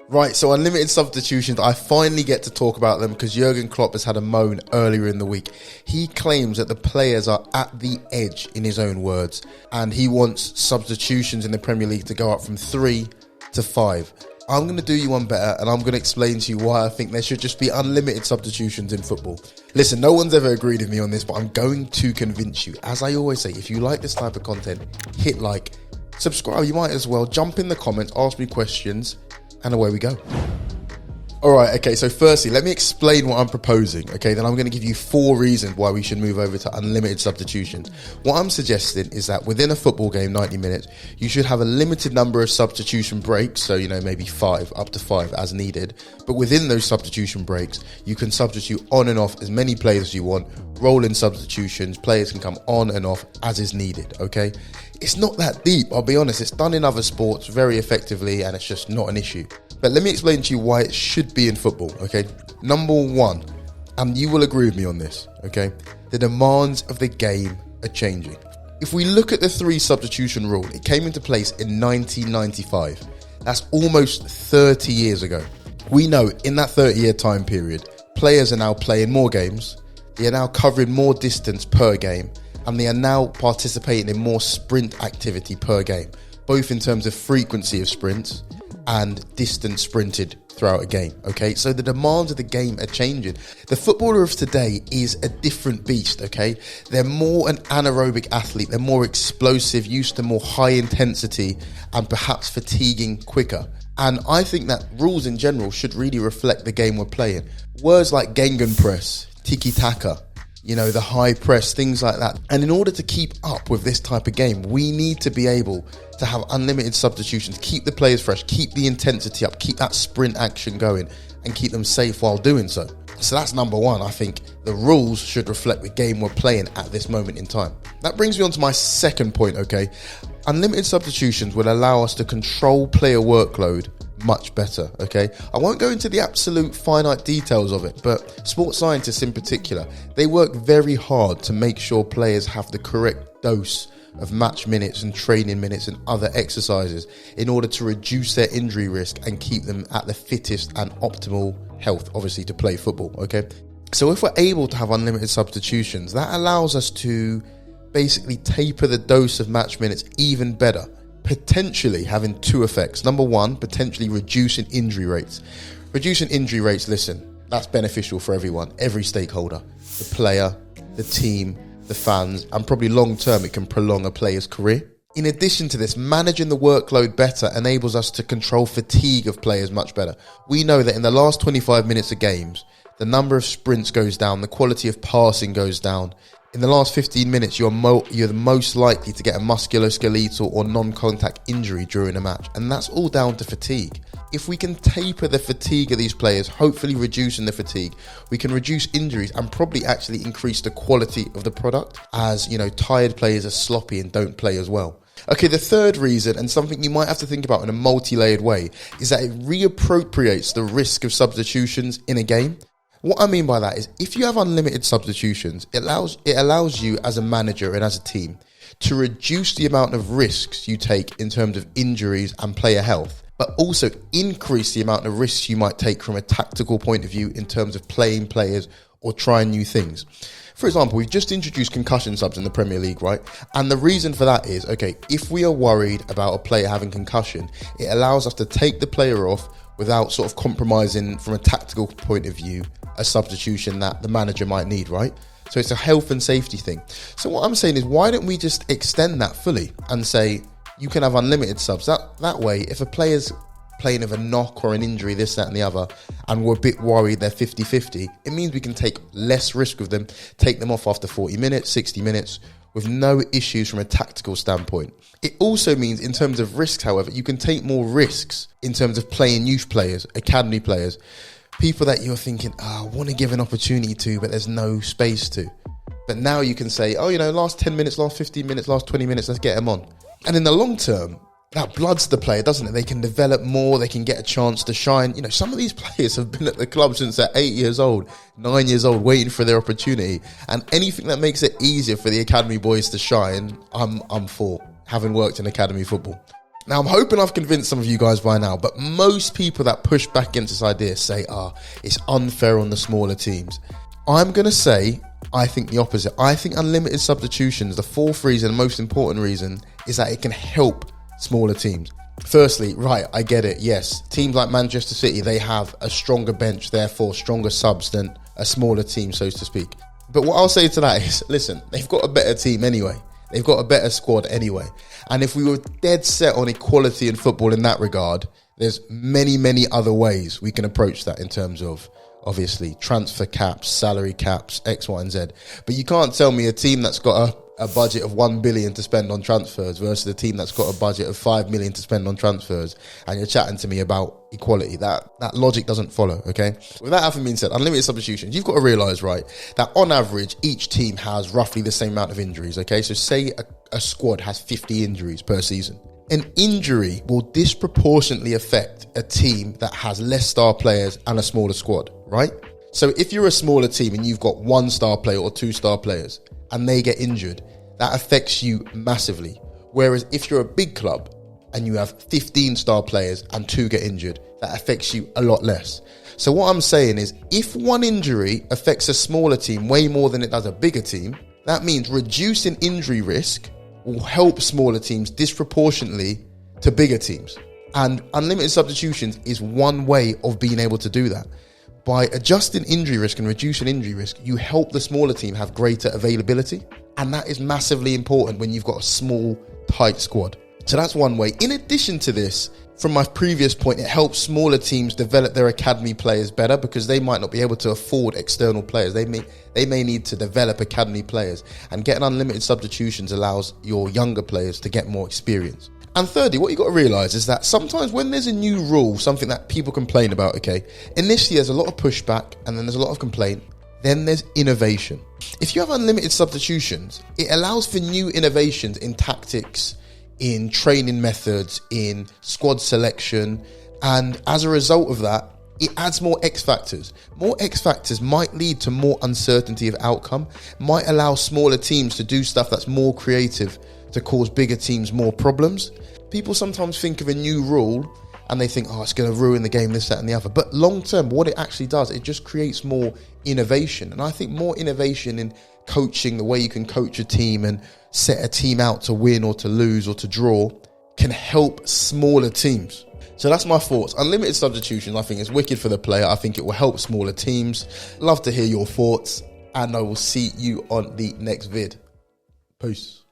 Right, so unlimited substitutions, I finally get to talk about them because Jürgen Klopp has had a moan earlier in the week. He claims that the players are at the edge, in his own words, and he wants substitutions in the Premier League to go up from 3 to 5. I'm going to do you one better, and I'm going to explain to you why I think there should just be unlimited substitutions in football. Listen, no one's ever agreed with me on this, but I'm going to convince you. As I always say, if you like this type of content, hit like, subscribe, you might as well, jump in the comments, ask me questions, and away we go. Alright, okay, so firstly, let me explain what I'm proposing, okay? Then I'm going to give you 4 reasons why we should move over to unlimited substitutions. What I'm suggesting is that within a football game, 90 minutes, you should have a limited number of substitution breaks, so, maybe 5, up to 5 as needed. But within those substitution breaks, you can substitute on and off as many players as you want, roll in substitutions, players can come on and off as is needed, okay? It's not that deep, I'll be honest. It's done in other sports very effectively, and it's just not an issue. But let me explain to you why it should be in football, okay? Number 1, and you will agree with me on this, okay? The demands of the game are changing. If we look at the 3 substitution rule, it came into place in 1995. That's almost 30 years ago. We know in that 30-year time period, players are now playing more games, they are now covering more distance per game, and they are now participating in more sprint activity per game, both in terms of frequency of sprints and distance sprinted throughout a game, okay? So the demands of the game are changing. The footballer of today is a different beast, okay? They're more an anaerobic athlete. They're more explosive, used to more high intensity and perhaps fatiguing quicker. And I think that rules in general should really reflect the game we're playing. Words like gegenpress, tiki-taka, the high press, things like that. And in order to keep up with this type of game, we need to be able to have unlimited substitutions, keep the players fresh, keep the intensity up, keep that sprint action going, and keep them safe while doing so. So that's number 1. I think the rules should reflect the game we're playing at this moment in time. That brings me on to my second point, okay? Unlimited substitutions will allow us to control player workload much better, okay? I won't go into the absolute finite details of it, but sports scientists in particular, they work very hard to make sure players have the correct dose of match minutes and training minutes and other exercises in order to reduce their injury risk and keep them at the fittest and optimal health, obviously, to play football, okay? So if we're able to have unlimited substitutions, that allows us to basically taper the dose of match minutes even better, potentially having 2 effects. Number 1, potentially reducing injury rates. Reducing injury rates, listen, that's beneficial for everyone, every stakeholder, the player, the team, the fans, and probably long term it can prolong a player's career. In addition to this, managing the workload better enables us to control fatigue of players much better. We know that in the last 25 minutes of games, the number of sprints goes down, the quality of passing goes down. In the last 15 minutes, you're the most likely to get a musculoskeletal or non-contact injury during a match, and that's all down to fatigue. If we can taper the fatigue of these players, hopefully reducing the fatigue, we can reduce injuries and probably actually increase the quality of the product, as, tired players are sloppy and don't play as well. Okay, the third reason, and something you might have to think about in a multi-layered way, is that it reappropriates the risk of substitutions in a game. What I mean by that is, if you have unlimited substitutions, it allows you as a manager and as a team to reduce the amount of risks you take in terms of injuries and player health, but also increase the amount of risks you might take from a tactical point of view in terms of playing players or trying new things. For example, we've just introduced concussion subs in the Premier League, right? And the reason for that is, okay, if we are worried about a player having concussion, it allows us to take the player off without sort of compromising, from a tactical point of view, a substitution that the manager might need, right? So it's a health and safety thing. So what I'm saying is, why don't we just extend that fully and say you can have unlimited subs? That way, if a player's playing with a knock or an injury, this, that and the other, and we're a bit worried they're 50-50, it means we can take less risk with them, take them off after 40 minutes, 60 minutes, with no issues from a tactical standpoint. It also means, in terms of risks, however, you can take more risks in terms of playing youth players, academy players, people that you're thinking, I want to give an opportunity to, but there's no space to. But now you can say, last 10 minutes, last 15 minutes, last 20 minutes, let's get them on. And in the long term, that bloods the player, doesn't it? They can develop more, they can get a chance to shine. Some of these players have been at the club since they're 8 years old, 9 years old, waiting for their opportunity. And anything that makes it easier for the academy boys to shine, I'm for, having worked in academy football. Now, I'm hoping I've convinced some of you guys by now, but most people that push back against this idea say, it's unfair on the smaller teams. I'm going to say, I think the opposite. I think unlimited substitutions, the fourth reason, the most important reason, is that it can help smaller teams. Firstly, right, I get it. Yes, teams like Manchester City, they have a stronger bench, therefore stronger subs than a smaller team, so to speak. But what I'll say to that is, listen, they've got a better team anyway. They've got a better squad anyway. And if we were dead set on equality in football in that regard, there's many, many other ways we can approach that in terms of, obviously, transfer caps, salary caps, X, Y, and Z. But you can't tell me a team that's got a budget of 1 billion to spend on transfers versus a team that's got a budget of 5 million to spend on transfers, and you're chatting to me about equality. That logic doesn't follow, okay? With that having been said, unlimited substitutions, you've got to realise, right, that on average, each team has roughly the same amount of injuries, okay? So say a squad has 50 injuries per season. An injury will disproportionately affect a team that has less star players and a smaller squad, right? So if you're a smaller team and you've got 1 star player or 2 star players and they get injured, that affects you massively. Whereas if you're a big club and you have 15 star players and 2 get injured, that affects you a lot less. So what I'm saying is, if 1 injury affects a smaller team way more than it does a bigger team, that means reducing injury risk will help smaller teams disproportionately to bigger teams. And unlimited substitutions is one way of being able to do that. By adjusting injury risk and reducing injury risk, you help the smaller team have greater availability. And that is massively important when you've got a small, tight squad. So that's one way. In addition to this, from my previous point, it helps smaller teams develop their academy players better because they might not be able to afford external players. They may need to develop academy players. And getting unlimited substitutions allows your younger players to get more experience. And thirdly, what you've got to realise is that sometimes when there's a new rule, something that people complain about, okay, initially there's a lot of pushback and then there's a lot of complaint, then there's innovation. If you have unlimited substitutions, it allows for new innovations in tactics, in training methods, in squad selection, and as a result of that, it adds more X factors. More X factors might lead to more uncertainty of outcome, might allow smaller teams to do stuff that's more creative to cause bigger teams more problems. People sometimes think of a new rule and they think, it's going to ruin the game, this, that, and the other. But long term, what it actually does, it just creates more innovation. And I think more innovation in coaching, the way you can coach a team and set a team out to win or to lose or to draw, can help smaller teams. So that's my thoughts. Unlimited substitutions, I think, is wicked for the player. I think it will help smaller teams. Love to hear your thoughts, and I will see you on the next vid. Peace.